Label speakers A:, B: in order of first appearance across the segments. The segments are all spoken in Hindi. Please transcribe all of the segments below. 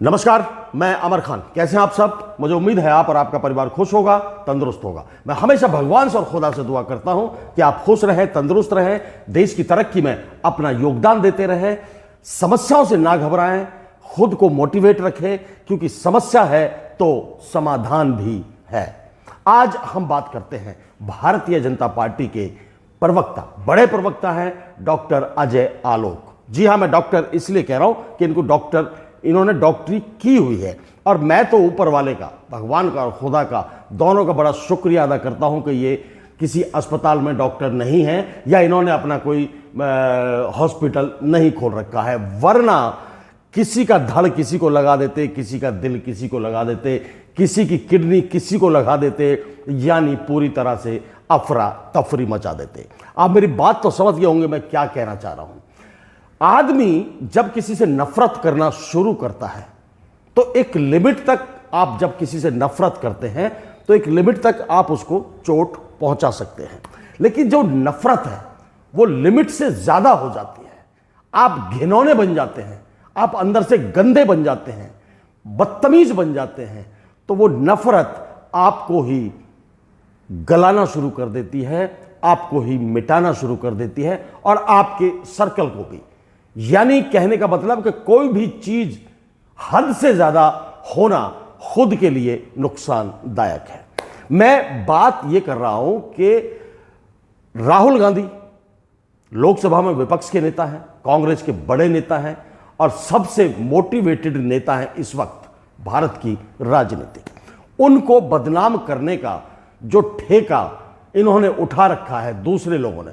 A: नमस्कार, मैं अमर खान। कैसे हैं आप सब? मुझे उम्मीद है आप और आपका परिवार खुश होगा, तंदुरुस्त होगा। मैं हमेशा भगवान से और खुदा से दुआ करता हूं कि आप खुश रहें, तंदुरुस्त रहें, देश की तरक्की में अपना योगदान देते रहें, समस्याओं से ना घबराएं, खुद को मोटिवेट रखें, क्योंकि समस्या है तो समाधान भी है। आज हम बात करते हैं भारतीय जनता पार्टी के प्रवक्ता, बड़े प्रवक्ता हैं डॉक्टर अजय आलोक। जी हां, मैं डॉक्टर इसलिए कह रहा हूं कि इन्होंने डॉक्टरी की हुई है, और मैं तो ऊपर वाले का, भगवान का और खुदा का, दोनों का बड़ा शुक्रिया अदा करता हूं कि ये किसी अस्पताल में डॉक्टर नहीं है या इन्होंने अपना कोई हॉस्पिटल नहीं खोल रखा है, वरना किसी का धड़ किसी को लगा देते, किसी का दिल किसी को लगा देते, किसी की किडनी किसी को लगा देते, यानी पूरी तरह से अफरा तफरी मचा देते। आप मेरी बात तो समझ गए होंगे मैं क्या कहना चाह रहा हूं। आदमी जब किसी से नफरत करना शुरू करता है तो एक लिमिट तक, आप जब किसी से नफरत करते हैं तो एक लिमिट तक आप उसको चोट पहुंचा सकते हैं, लेकिन जो नफरत है वो लिमिट से ज्यादा हो जाती है। आप घिनौने बन जाते हैं, आप अंदर से गंदे बन जाते हैं, बदतमीज बन जाते हैं, तो वो नफरत आपको ही गलाना शुरू कर देती है, आपको ही मिटाना शुरू कर देती है, और आपके सर्कल को भी। यानी कहने का मतलब कि कोई भी चीज हद से ज्यादा होना खुद के लिए नुकसानदायक है। मैं बात यह कर रहा हूं कि राहुल गांधी लोकसभा में विपक्ष के नेता हैं, कांग्रेस के बड़े नेता हैं, और सबसे मोटिवेटेड नेता हैं इस वक्त भारत की राजनीति। उनको बदनाम करने का जो ठेका इन्होंने उठा रखा है दूसरे लोगों ने,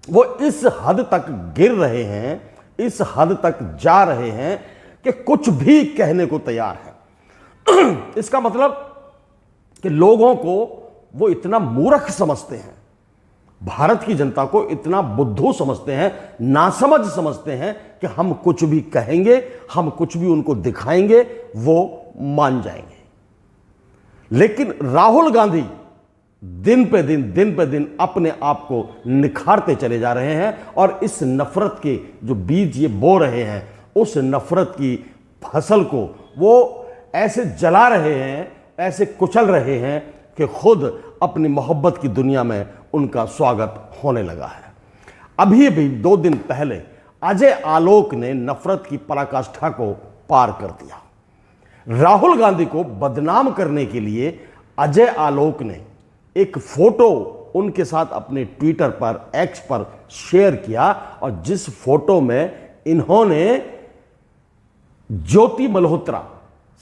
A: वो इस हद तक गिर रहे हैं, इस हद तक जा रहे हैं कि कुछ भी कहने को तैयार है। इसका मतलब कि लोगों को वो इतना मूर्ख समझते हैं, भारत की जनता को इतना बुद्धू समझते हैं, नासमझ समझते हैं कि हम कुछ भी कहेंगे, हम कुछ भी उनको दिखाएंगे, वो मान जाएंगे। लेकिन राहुल गांधी दिन पे दिन अपने आप को निखारते चले जा रहे हैं, और इस नफरत के जो बीज ये बो रहे हैं, उस नफरत की फसल को वो ऐसे जला रहे हैं, ऐसे कुचल रहे हैं कि खुद अपनी मोहब्बत की दुनिया में उनका स्वागत होने लगा है। अभी भी 2 दिन पहले अजय आलोक ने नफरत की पराकाष्ठा को पार कर दिया। राहुल गांधी को बदनाम करने के लिए अजय आलोक ने एक फोटो उनके साथ अपने ट्विटर पर, एक्स पर शेयर किया, और जिस फोटो में इन्होंने ज्योति मल्होत्रा,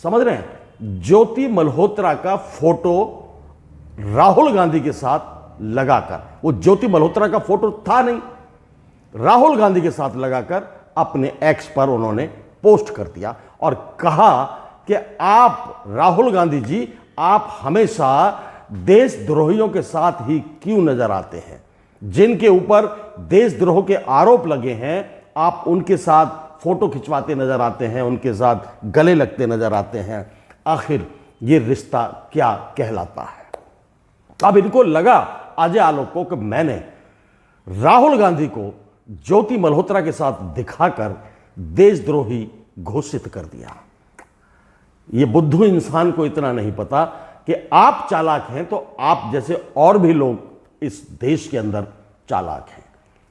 A: समझ रहे हैं, ज्योति मल्होत्रा का फोटो राहुल गांधी के साथ लगाकर, वो ज्योति मल्होत्रा का फोटो था नहीं, राहुल गांधी के साथ लगाकर अपने एक्स पर उन्होंने पोस्ट कर दिया, और कहा कि आप राहुल गांधी जी, आप हमेशा देशद्रोहियों के साथ ही क्यों नजर आते हैं? जिनके ऊपर देशद्रोह के आरोप लगे हैं, आप उनके साथ फोटो खिंचवाते नजर आते हैं, उनके साथ गले लगते नजर आते हैं। आखिर ये रिश्ता क्या कहलाता है? अब इनको लगा, अजय आलोक को, कि मैंने राहुल गांधी को ज्योति मल्होत्रा के साथ दिखाकर देशद्रोही घोषित कर दिया। ये बुद्धू इंसान को इतना नहीं पता कि आप चालाक हैं तो आप जैसे और भी लोग इस देश के अंदर चालाक हैं।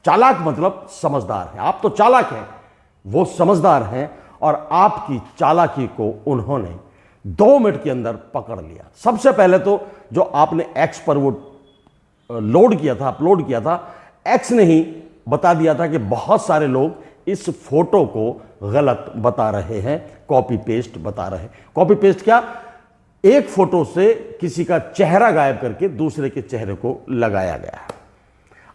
A: चालाक मतलब समझदार है। आप तो चालाक हैं, वो समझदार हैं, और आपकी चालाकी को उन्होंने 2 मिनट के अंदर पकड़ लिया। सबसे पहले तो जो आपने एक्स पर वो लोड किया था, अपलोड किया था, एक्स ने ही बता दिया था कि बहुत सारे लोग इस फोटो को गलत बता रहे हैं, कॉपी पेस्ट बता रहे हैं। कॉपी पेस्ट क्या? एक फोटो से किसी का चेहरा गायब करके दूसरे के चेहरे को लगाया गया है।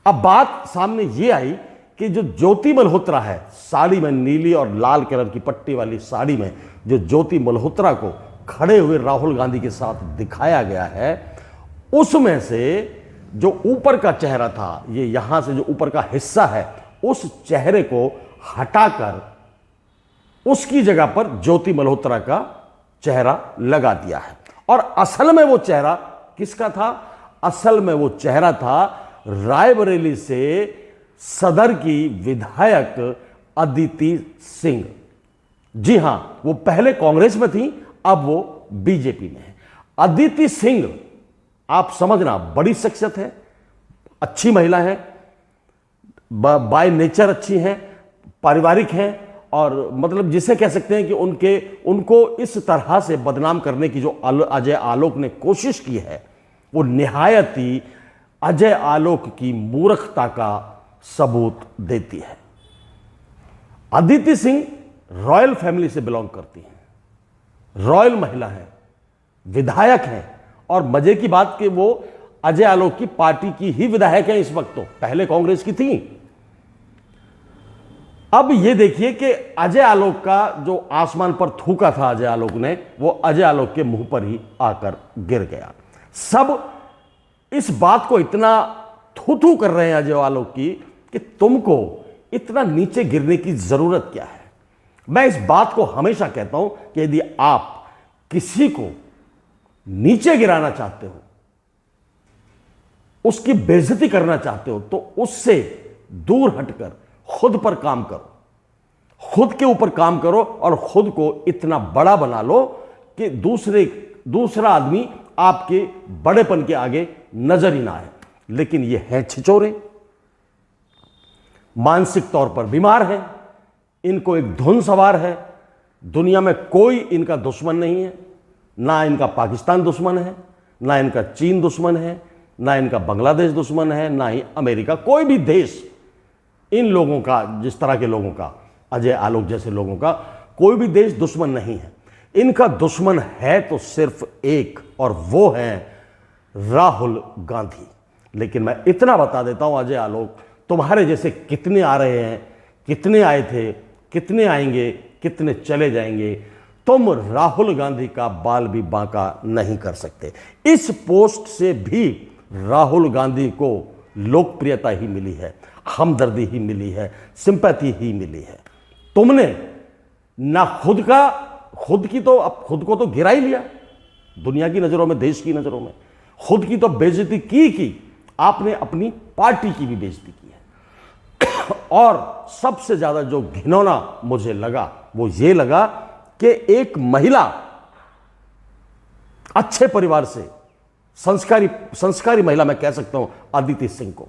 A: अब बात सामने ये आई कि जो ज्योति मल्होत्रा है, साड़ी में, नीली और लाल कलर की पट्टी वाली साड़ी में जो ज्योति मल्होत्रा को खड़े हुए राहुल गांधी के साथ दिखाया गया है, उसमें से जो ऊपर का चेहरा था, ये यहां से जो ऊपर का हिस्सा है, उस चेहरे को हटाकर उसकी जगह पर ज्योति मल्होत्रा का चेहरा लगा दिया है। और असल में वो चेहरा किसका था? असल में वो चेहरा था रायबरेली से सदर की विधायक अदिति सिंह। जी हां, वो पहले कांग्रेस में थी, अब वो बीजेपी में है। अदिति सिंह, आप समझना, बड़ी शख्सियत है, अच्छी महिला है, बाय नेचर अच्छी हैं, पारिवारिक हैं, और मतलब जिसे कह सकते हैं कि उनको इस तरह से बदनाम करने की जो अजय आलोक ने कोशिश की है, वो निहायत ही अजय आलोक की मूर्खता का सबूत देती है। अदिति सिंह रॉयल फैमिली से बिलोंग करती हैं, रॉयल महिला है, विधायक हैं, और मजे की बात कि वो अजय आलोक की पार्टी की ही विधायक है इस वक्त, तो पहले कांग्रेस की थी। अब ये देखिए कि अजय आलोक का जो आसमान पर थूका था अजय आलोक ने, वो अजय आलोक के मुंह पर ही आकर गिर गया। सब इस बात को इतना थू कर रहे हैं अजय आलोक की कि तुमको इतना नीचे गिरने की जरूरत क्या है। मैं इस बात को हमेशा कहता हूं कि यदि आप किसी को नीचे गिराना चाहते हो, उसकी बेइज्जती करना चाहते हो, तो उससे दूर हटकर खुद पर काम करो, खुद के ऊपर काम करो, और खुद को इतना बड़ा बना लो कि दूसरा आदमी आपके बड़ेपन के आगे नजर ही ना आए। लेकिन ये हैं छिचोरे, मानसिक तौर पर बीमार हैं, इनको एक धुन सवार है। दुनिया में कोई इनका दुश्मन नहीं है, ना इनका पाकिस्तान दुश्मन है, ना इनका चीन दुश्मन है, ना इनका बांग्लादेश दुश्मन है, ना ही अमेरिका। कोई भी देश इन लोगों का, जिस तरह के लोगों का, अजय आलोक जैसे लोगों का, कोई भी देश दुश्मन नहीं है। इनका दुश्मन है तो सिर्फ एक, और वो है राहुल गांधी। लेकिन मैं इतना बता देता हूं अजय आलोक, तुम्हारे जैसे कितने आ रहे हैं, कितने आए थे, कितने आएंगे, कितने चले जाएंगे, तुम राहुल गांधी का बाल भी बांका नहीं कर सकते। इस पोस्ट से भी राहुल गांधी को लोकप्रियता ही मिली है, हमदर्दी ही मिली है, सिंपैथी ही मिली है। तुमने ना खुद की तो, अब खुद को तो गिरा ही लिया दुनिया की नजरों में, देश की नजरों में, खुद की तो बेइज्जती की आपने अपनी पार्टी की भी बेइज्जती की है। और सबसे ज्यादा जो घिनौना मुझे लगा वो ये लगा कि एक महिला, अच्छे परिवार से, संस्कारी महिला मैं कह सकता हूं अदिति सिंह को,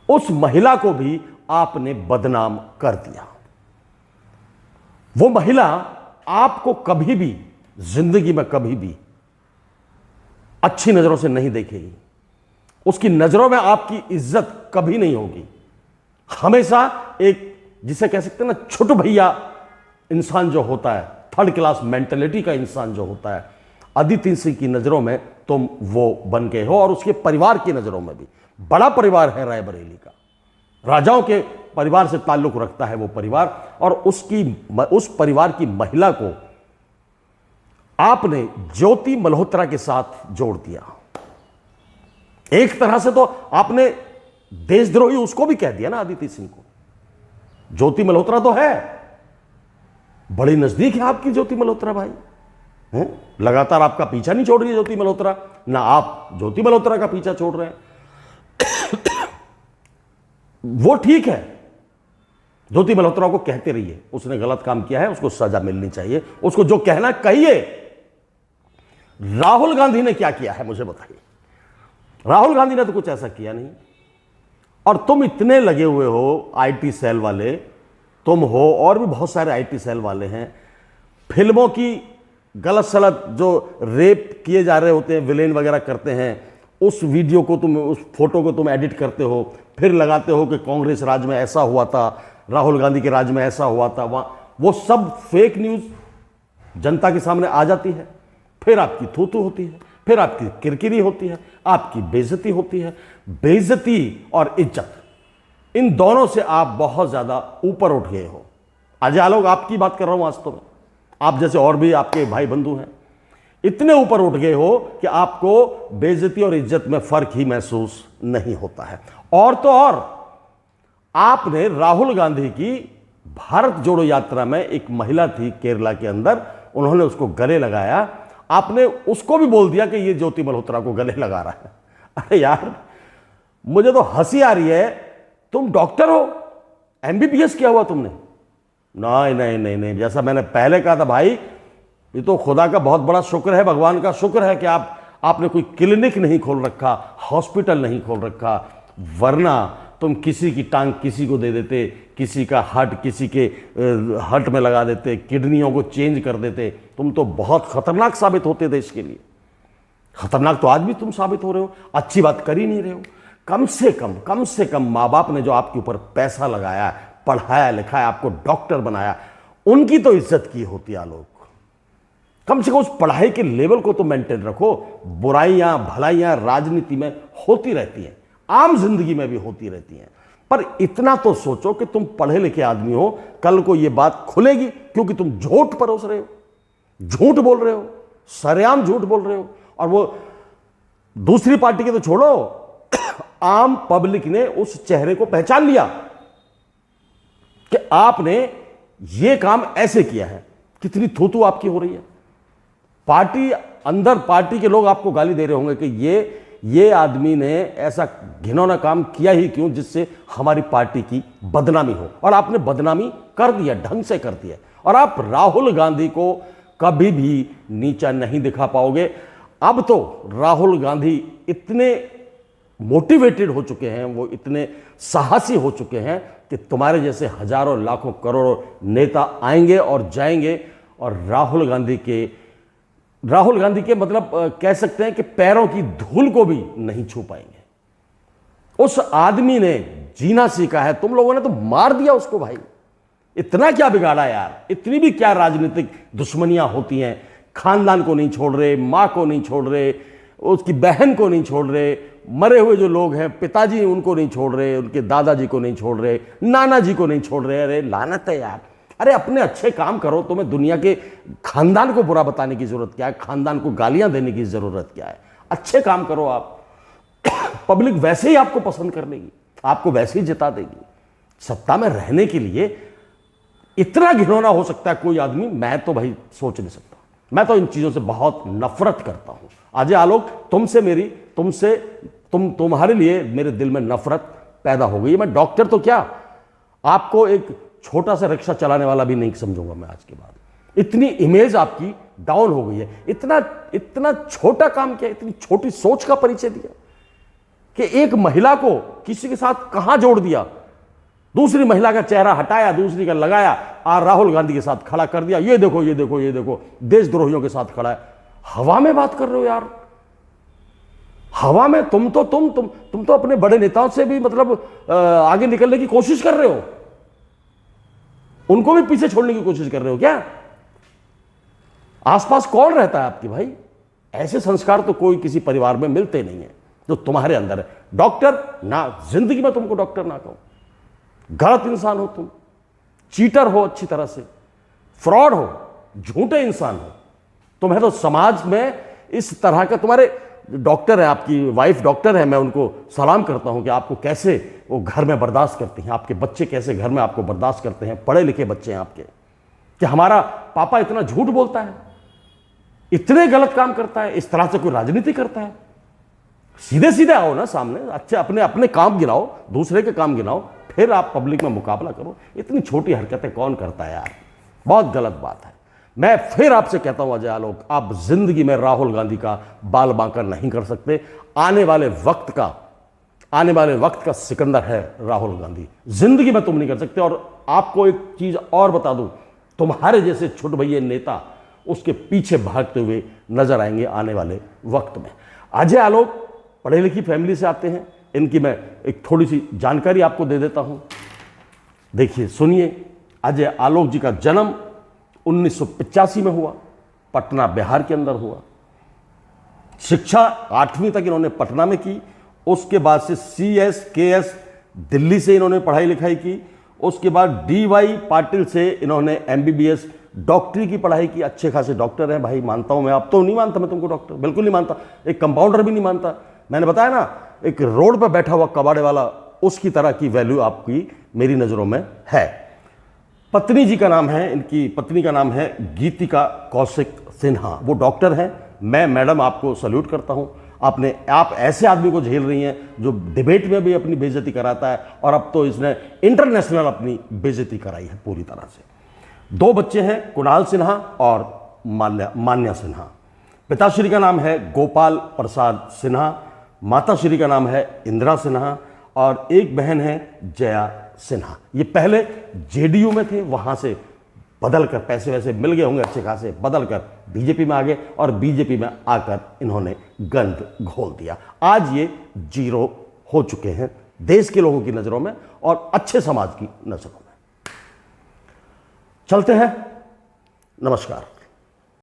A: उस महिला को भी आपने बदनाम कर दिया। वो महिला आपको कभी भी जिंदगी में कभी भी अच्छी नजरों से नहीं देखेगी, उसकी नजरों में आपकी इज्जत कभी नहीं होगी। हमेशा एक, जिसे कह सकते हैं ना, छोटू भैया इंसान जो होता है, थर्ड क्लास मेंटेलिटी का इंसान जो होता है, अदिति सिंह की नजरों में तुम वो बन गए हो, और उसके परिवार की नजरों में भी। बड़ा परिवार है रायबरेली का, राजाओं के परिवार से ताल्लुक रखता है वो परिवार, और उस परिवार की महिला को आपने ज्योति मल्होत्रा के साथ जोड़ दिया। एक तरह से तो आपने देशद्रोही उसको भी कह दिया ना, अदिति सिंह को। ज्योति मल्होत्रा तो है, बड़ी नजदीक है आपकी ज्योति मल्होत्रा भाई, है? लगातार आपका पीछा नहीं छोड़ रही है ज्योति मल्होत्रा, ना आप ज्योति मल्होत्रा का पीछा छोड़ रहे हैं। वो ठीक है, ज्योति मल्होत्रा को कहते रहिए, उसने गलत काम किया है, उसको सजा मिलनी चाहिए, उसको जो कहना कहिए। राहुल गांधी ने क्या किया है मुझे बताइए। राहुल गांधी ने तो कुछ ऐसा किया नहीं, और तुम इतने लगे हुए हो, आईटी सेल वाले तुम हो, और भी बहुत सारे आईटी सेल वाले हैं, फिल्मों की गलत सलत जो रेप किए जा रहे होते हैं, विलेन वगैरह करते हैं, उस वीडियो को तुम, उस फोटो को तुम एडिट करते हो, फिर लगाते हो कि कांग्रेस राज में ऐसा हुआ था, राहुल गांधी के राज में ऐसा हुआ था। वहां वो सब फेक न्यूज जनता के सामने आ जाती है, फिर आपकी थूथू होती है, फिर आपकी किरकिरी होती है, आपकी बेइज्जती होती है। बेइज्जती और इज्जत, इन दोनों से आप बहुत ज्यादा ऊपर उठ गए हो। अजय आलोक आपकी बात कर रहा हूं वास्तव में, आप जैसे और भी आपके भाई बंधु हैं, इतने ऊपर उठ गए हो कि आपको बेइज्जती और इज्जत में फर्क ही महसूस नहीं होता है। और तो और, आपने राहुल गांधी की भारत जोड़ो यात्रा में, एक महिला थी केरला के अंदर, उन्होंने उसको गले लगाया, आपने उसको भी बोल दिया कि ये ज्योति मल्होत्रा को गले लगा रहा है। अरे यार, मुझे तो हंसी आ रही है। तुम डॉक्टर हो, एमबीबीएस किया हुआ तुमने, नहीं नहीं नहीं नहीं, जैसा मैंने पहले कहा था भाई, ये तो खुदा का बहुत बड़ा शुक्र है, भगवान का शुक्र है कि आपने कोई क्लिनिक नहीं खोल रखा, हॉस्पिटल नहीं खोल रखा, वरना तुम किसी की टांग किसी को दे देते, किसी का हार्ट किसी के हार्ट में लगा देते, किडनियों को चेंज कर देते। तुम तो बहुत खतरनाक साबित होते देश के लिए। खतरनाक तो आज भी तुम साबित हो रहे हो, अच्छी बात कर ही नहीं रहे हो। कम से कम माँ बाप ने जो आपके ऊपर पैसा लगाया, पढ़ाया लिखाया, आपको डॉक्टर बनाया, उनकी तो इज्जत की होती है आलोक। कम से कम उस पढ़ाई के लेवल को तो मेंटेन रखो। बुराइयां भलाइयां राजनीति में होती रहती हैं, आम जिंदगी में भी होती रहती हैं, पर इतना तो सोचो कि तुम पढ़े लिखे आदमी हो, कल को यह बात खुलेगी क्योंकि तुम झूठ परोस रहे हो, झूठ बोल रहे हो, सरेआम झूठ बोल रहे हो। और वो दूसरी पार्टी के तो छोड़ो, आम पब्लिक ने उस चेहरे को पहचान लिया कि आपने ये काम ऐसे किया है। कितनी थूथू आपकी हो रही है। पार्टी अंदर पार्टी के लोग आपको गाली दे रहे होंगे कि ये आदमी ने ऐसा घिनौना काम किया ही क्यों जिससे हमारी पार्टी की बदनामी हो। और आपने बदनामी कर दिया, ढंग से कर दिया। और आप राहुल गांधी को कभी भी नीचा नहीं दिखा पाओगे। अब तो राहुल गांधी इतने मोटिवेटेड हो चुके हैं, वो इतने साहसी हो चुके हैं कि तुम्हारे जैसे हजारों लाखों करोड़ों नेता आएंगे और जाएंगे और राहुल गांधी के मतलब कह सकते हैं कि पैरों की धूल को भी नहीं छू पाएंगे। उस आदमी ने जीना सीखा है, तुम लोगों ने तो मार दिया उसको भाई। इतना क्या बिगाड़ा यार, इतनी भी क्या राजनीतिक दुश्मनियां होती हैं। खानदान को नहीं छोड़ रहे, मां को नहीं छोड़ रहे, उसकी बहन को नहीं छोड़ रहे, मरे हुए जो लोग हैं पिताजी उनको नहीं छोड़ रहे, उनके दादाजी को नहीं छोड़ रहे, नाना जी को नहीं छोड़ रहे। अरे लानत है यार। अरे अपने अच्छे काम करो, तुम्हें दुनिया के खानदान को बुरा बताने की जरूरत क्या है, खानदान को गालियां देने की जरूरत क्या है। अच्छे काम करो आप, पब्लिक वैसे ही आपको पसंद कर लेगी, आपको वैसे ही जिता देगी। सत्ता में रहने के लिए इतना घिनौना हो सकता है कोई आदमी, मैं तो भाई सोच नहीं सकता। मैं तो इन चीजों से बहुत नफरत करता हूं। अजय आलोक, तुम्हारे लिए मेरे दिल में नफरत पैदा हो गई है। मैं डॉक्टर तो क्या, आपको एक छोटा सा रिक्शा चलाने वाला भी नहीं समझूंगा मैं आज के बाद। इतनी इमेज आपकी डाउन हो गई है। इतना छोटा काम किया, इतनी छोटी सोच का परिचय दिया कि एक महिला को किसी के साथ कहां जोड़ दिया, दूसरी महिला का चेहरा हटाया, दूसरी का लगाया और राहुल गांधी के साथ खड़ा कर दिया। ये देखो ये देखो ये देखो, देशद्रोहियों के साथ खड़ा है। हवा में बात कर रहे हो यार, हवा में। तुम तो अपने बड़े नेताओं से भी मतलब आगे निकलने की कोशिश कर रहे हो, उनको भी पीछे छोड़ने की कोशिश कर रहे हो क्या? आसपास कौन रहता है आपकी भाई? ऐसे संस्कार तो कोई किसी परिवार में मिलते नहीं है जो तुम्हारे अंदर है। डॉक्टर ना, जिंदगी में तुमको डॉक्टर ना कहो। गलत इंसान हो तुम, चीटर हो, अच्छी तरह से फ्रॉड हो, झूठे इंसान हो। तुम्हें तो समाज में इस तरह का, तुम्हारे डॉक्टर है, आपकी वाइफ डॉक्टर है, मैं उनको सलाम करता हूं कि आपको कैसे वो घर में बर्दाश्त करती हैं, आपके बच्चे कैसे घर में आपको बर्दाश्त करते हैं, पढ़े लिखे बच्चे हैं आपके, कि हमारा पापा इतना झूठ बोलता है, इतने गलत काम करता है, इस तरह से कोई राजनीति करता है। सीधे सीधे आओ ना सामने, अच्छे अपने काम गिनाओ, दूसरे के काम गिनाओ, फिर आप पब्लिक में मुकाबला करो। इतनी छोटी हरकतें कौन करता है यार, बहुत गलत बात है। मैं फिर आपसे कहता हूं अजय आलोक, आप जिंदगी में राहुल गांधी का बाल बांका नहीं कर सकते। आने वाले वक्त का सिकंदर है राहुल गांधी, जिंदगी में तुम नहीं कर सकते। और आपको एक चीज और बता दूं, तुम्हारे जैसे छुट भैये नेता उसके पीछे भागते हुए नजर आएंगे आने वाले वक्त में। अजय आलोक पढ़े लिखी फैमिली से आते हैं, इनकी मैं एक थोड़ी सी जानकारी आपको दे देता हूं। देखिए सुनिए, अजय आलोक जी का जन्म 1985 में हुआ, पटना बिहार के अंदर हुआ। शिक्षा 8वीं तक इन्होंने पटना में की। उसके बाद से CS KS दिल्ली से इन्होंने पढ़ाई लिखाई की। उसके बाद DY पाटिल से इन्होंने MBBS डॉक्टरी की पढ़ाई की। अच्छे खासे डॉक्टर हैं भाई, मानता हूं मैं। अब तो नहीं मानता मैं तुमको डॉक्टर, बिल्कुल नहीं मानता। एक कंपाउंडर भी नहीं मानता। मैंने बताया ना, एक रोड पर बैठा हुआ कबाड़े वाला, उसकी तरह की वैल्यू आपकी मेरी नजरों में है। पत्नी जी का नाम है, इनकी पत्नी का नाम है गीतिका कौशिक सिन्हा, वो डॉक्टर हैं। मैं मैडम आपको सल्यूट करता हूं। आप ऐसे आदमी को झेल रही हैं जो डिबेट में भी अपनी बेइज्जती कराता है, और अब तो इसने इंटरनेशनल अपनी बेइज्जती कराई है पूरी तरह से। दो बच्चे हैं, कुणाल सिन्हा और मान्या सिन्हा। पिताश्री का नाम है गोपाल प्रसाद सिन्हा, माताश्री का नाम है इंदिरा सिन्हा और एक बहन है जया सिन्हा। ये पहले जेडीयू में थे, वहां से बदल कर, पैसे वैसे मिल गए होंगे अच्छे खासे, बदल कर बीजेपी में आ गए और बीजेपी में आकर इन्होंने गंद घोल दिया। आज ये जीरो हो चुके हैं देश के लोगों की नजरों में और अच्छे समाज की नजरों में। चलते हैं, नमस्कार।